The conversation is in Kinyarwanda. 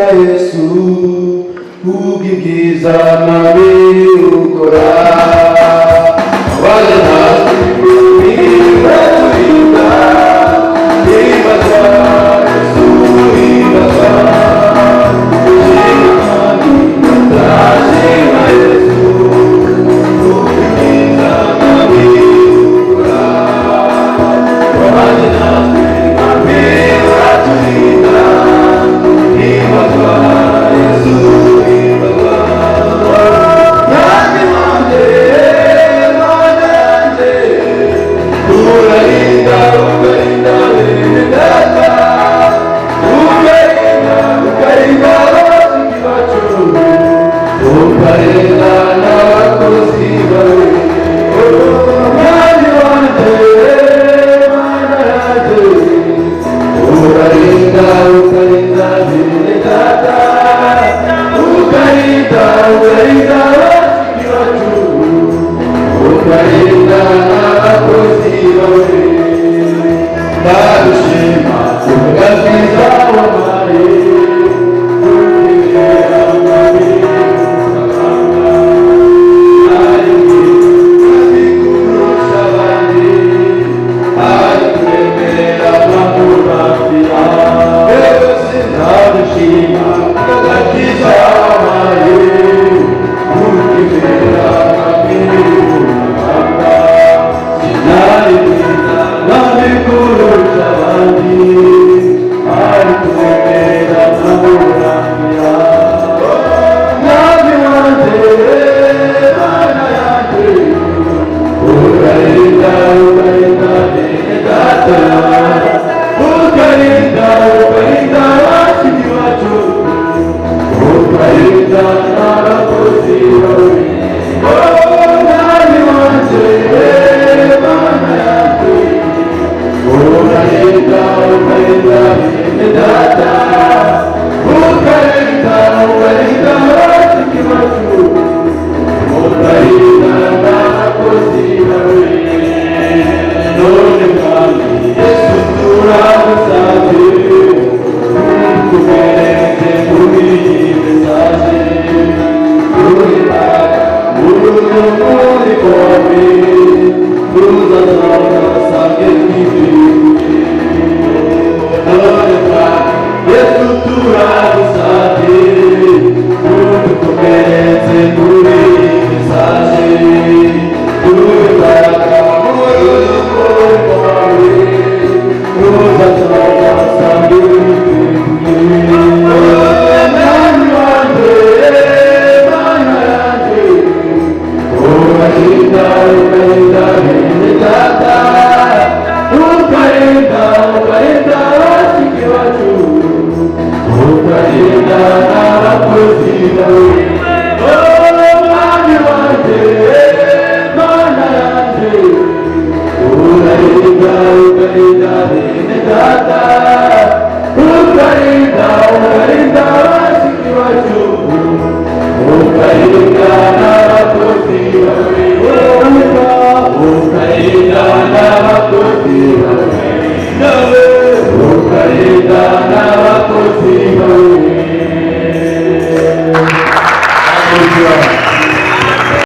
Yesu ubwibwiza nabi ukora abana natwe birinda turinda ibazwa Yesu ibazwa shimani ndashima Yesu ubwibwiza nabi ukora abana natwe birinda turinda ibazwa Yesu ibazwa nande nande nande urarinda ukarinda data ukarinda abasiki bacu ukarinda n'abakozi bawe nande nande nande urarinda ukarinda data ukarinda abasiki bacu ukarinda n'abakozi bawe ndagushima ubwabwiza wabaye ukibera amabi ukabanga ari mwiza kurusha abandi ari kuremera amahurafira yose ndagushima ubwabwiza wabaye ukibera amabi ukabanga sinari mwiza nabi kurusha abandi ari kuremera amahurafira nabi wanjye mana yanjye ukarinda bene data ukarinda abasiki bacu ukarinda n'abakozi bawe nabi wanjye mana yanjye ukarinda bene data ukarinda abasiki bacu ukarinda n'abakozi bawe none mwami Yesu turagusabye tukubereke muri iyi mesaje turibara muri kowe tuzazasange twibirike none mwami Yesu turagusabye tukubereke muri iyi mesaje turibara ukarinda n'abakozi